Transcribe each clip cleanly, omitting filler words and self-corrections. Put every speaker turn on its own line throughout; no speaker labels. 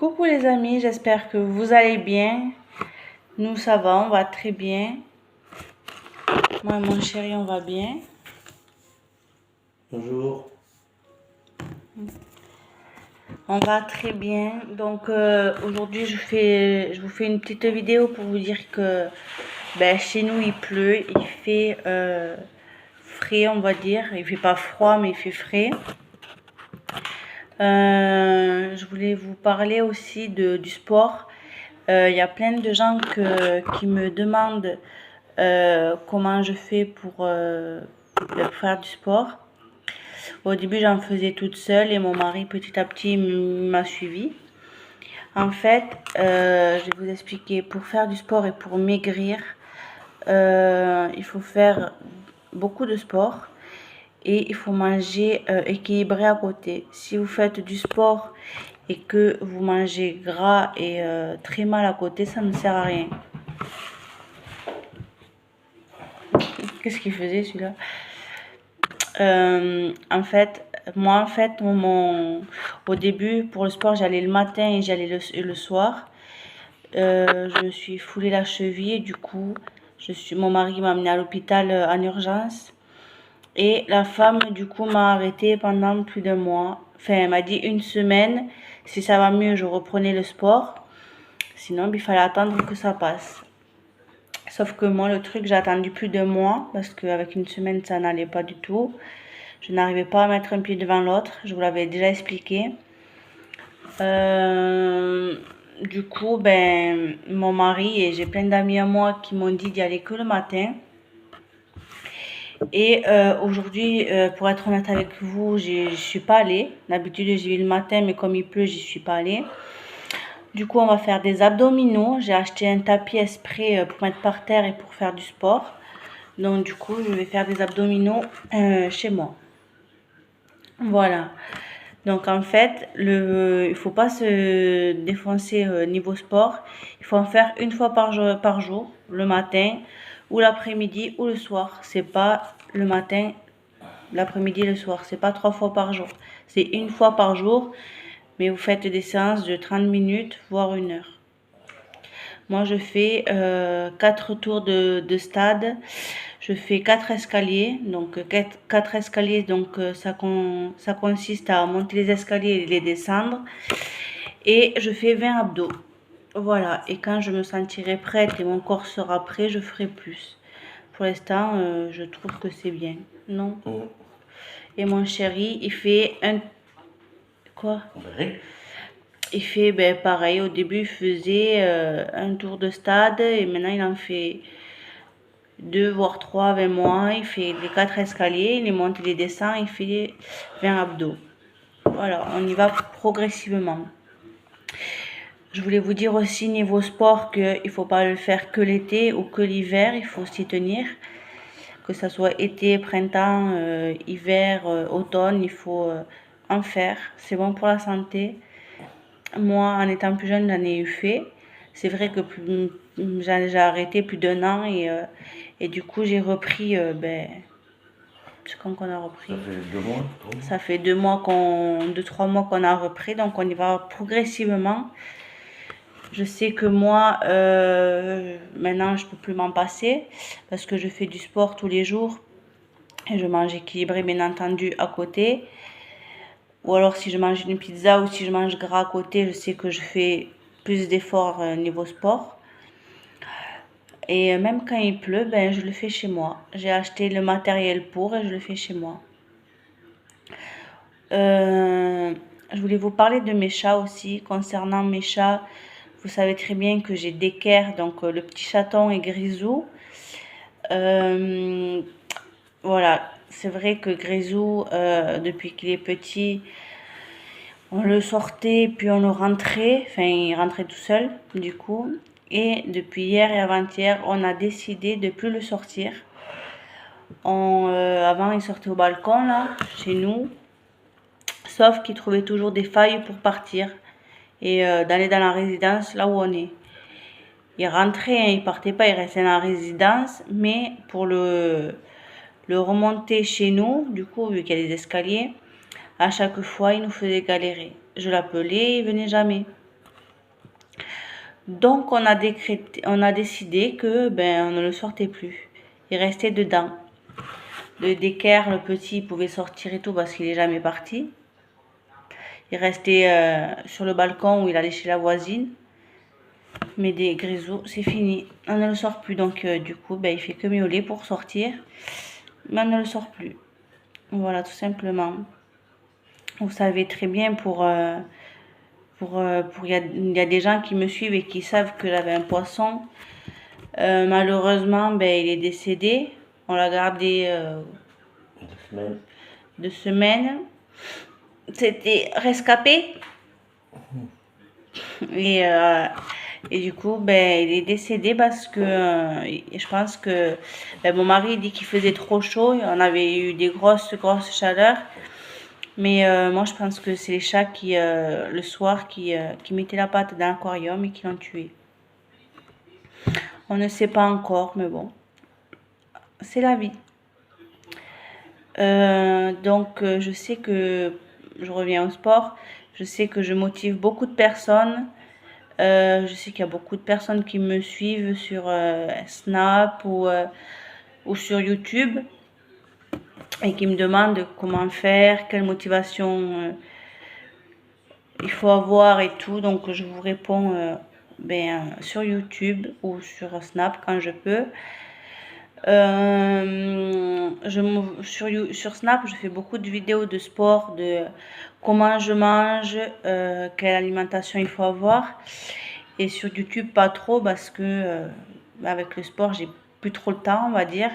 Coucou les amis, j'espère que vous allez bien. Nous ça va, on va très bien. Moi et mon chéri, on va bien.
Bonjour.
On va très bien. Donc aujourd'hui je vous fais une petite vidéo pour vous dire que chez nous il pleut, il fait frais on va dire. Il fait pas froid mais il fait frais. Je voulais vous parler aussi du sport. Il y a plein de gens qui me demandent comment je fais pour faire du sport. Au début, j'en faisais toute seule et mon mari, petit à petit, m'a suivi. En fait, je vais vous expliquer. Pour faire du sport et pour maigrir, il faut faire beaucoup de sport et il faut manger équilibré à côté. Si vous faites du sport et que vous mangez gras et très mal à côté, ça ne sert à rien. Qu'est-ce qu'il faisait celui-là? En fait, moi, au début, pour le sport, j'allais le matin et j'allais le soir. Je me suis foulé la cheville et du coup, mon mari m'a amené à l'hôpital en urgence. Et la femme, du coup, m'a arrêté pendant plus d'un mois. Enfin, elle m'a dit une semaine. Si ça va mieux, je reprenais le sport. Sinon, il fallait attendre que ça passe. Sauf que moi, le truc, j'ai attendu plus d'un mois parce qu'avec une semaine, ça n'allait pas du tout. Je n'arrivais pas à mettre un pied devant l'autre. Je vous l'avais déjà expliqué. Du coup, mon mari et j'ai plein d'amis à moi qui m'ont dit d'y aller que le matin. Et aujourd'hui, pour être honnête avec vous, je suis pas allée. D'habitude, j'y vais le matin, mais comme il pleut, j'y suis pas allée. Du coup, on va faire des abdominaux. J'ai acheté un tapis exprès pour mettre par terre et pour faire du sport. Donc, du coup, je vais faire des abdominaux chez moi. Voilà. Donc, en fait, il faut pas se défoncer niveau sport. Il faut en faire une fois par jour, le matin ou l'après-midi ou le soir. C'est pas le matin, l'après-midi et le soir. C'est pas 3 fois par jour. C'est une fois par jour. Mais vous faites des séances de 30 minutes, voire 1 heure. Moi, je fais 4 tours de stade. Je fais 4 escaliers. Donc, 4 escaliers, donc ça consiste à monter les escaliers et les descendre. Et je fais 20 abdos. Voilà. Et quand je me sentirai prête et mon corps sera prêt, je ferai plus. Pour l'instant, je trouve que c'est bien. Non? Et mon chéri, il fait un... Quoi? Il fait pareil, au début il faisait un tour de stade et maintenant il en fait 2 voire 3 avec moi. Il fait les 4 escaliers, il les monte, il les descend, il fait les 20 abdos. Voilà, on y va progressivement. Je voulais vous dire aussi niveau sport qu'il ne faut pas le faire que l'été ou que l'hiver, il faut s'y tenir. Que ce soit été, printemps, hiver, automne, il faut en faire. C'est bon pour la santé. Moi, en étant plus jeune, j'en ai eu fait. C'est vrai que j'ai arrêté plus d'1 an et du coup, j'ai repris. C'est quand qu'on a repris?
Ça fait 2 mois.
Ça fait 2 mois 2-3 mois qu'on a repris, donc on y va progressivement. Je sais que moi, maintenant, je peux plus m'en passer parce que je fais du sport tous les jours et je mange équilibré, bien entendu, à côté. Ou alors si je mange une pizza ou si je mange gras à côté, je sais que je fais plus d'efforts niveau sport. Et même quand il pleut, je le fais chez moi. J'ai acheté le matériel pour et je le fais chez moi. Je voulais vous parler de mes chats aussi. Concernant mes chats, vous savez très bien que j'ai Decker, donc le petit chaton et Grisou. Voilà, c'est vrai que Grisou, depuis qu'il est petit, on le sortait, puis on le rentrait. Enfin, il rentrait tout seul, du coup. Et depuis hier et avant-hier, on a décidé de plus le sortir. Avant, il sortait au balcon, là, chez nous. Sauf qu'il trouvait toujours des failles pour partir et d'aller dans la résidence, là où on est. Il rentrait, hein, il partait pas, il restait dans la résidence. Mais pour le remonter chez nous, du coup, vu qu'il y a des escaliers, à chaque fois, il nous faisait galérer. Je l'appelais, il venait jamais. Donc on a décidé que ben on ne le sortait plus. Il restait dedans. Le d'équerre, le petit, il pouvait sortir et tout parce qu'il est jamais parti. Il restait sur le balcon où il allait chez la voisine. Mais des grisous, c'est fini. On ne le sort plus. Donc du coup, ben, il fait que miauler pour sortir. Mais on ne le sort plus. Voilà, tout simplement. Vous savez très bien il y a des gens qui me suivent et qui savent que j'avais un poisson. Malheureusement, ben, il est décédé. On l'a gardé 2 semaines. C'était rescapé. Et du coup, ben, il est décédé parce que je pense que ben, mon mari dit qu'il faisait trop chaud. On avait eu des grosses chaleurs. Mais moi, je pense que c'est les chats qui, le soir, qui mettaient la patte dans l'aquarium et qui l'ont tué. On ne sait pas encore, mais bon, c'est la vie. Donc, je sais que je reviens au sport. Je sais que je motive beaucoup de personnes. Je sais qu'il y a beaucoup de personnes qui me suivent sur Snap ou sur YouTube et qui me demandent comment faire, quelle motivation il faut avoir et tout. Donc, je vous réponds sur YouTube ou sur Snap quand je peux. Sur Snap, je fais beaucoup de vidéos de sport, de comment je mange, quelle alimentation il faut avoir. Et sur YouTube, pas trop parce que avec le sport, j'ai plus trop le temps, on va dire.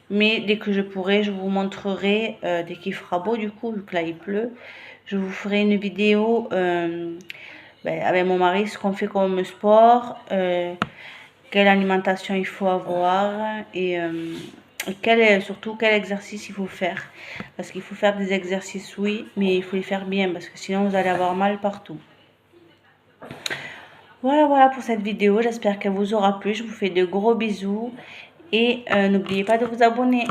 Mais dès que je pourrai, je vous montrerai, dès qu'il fera beau du coup, vu que là il pleut, je vous ferai une vidéo avec mon mari, ce qu'on fait comme sport, quelle alimentation il faut avoir et surtout quel exercice il faut faire. Parce qu'il faut faire des exercices, oui, mais il faut les faire bien parce que sinon vous allez avoir mal partout. Voilà pour cette vidéo. J'espère qu'elle vous aura plu. Je vous fais de gros bisous et n'oubliez pas de vous abonner.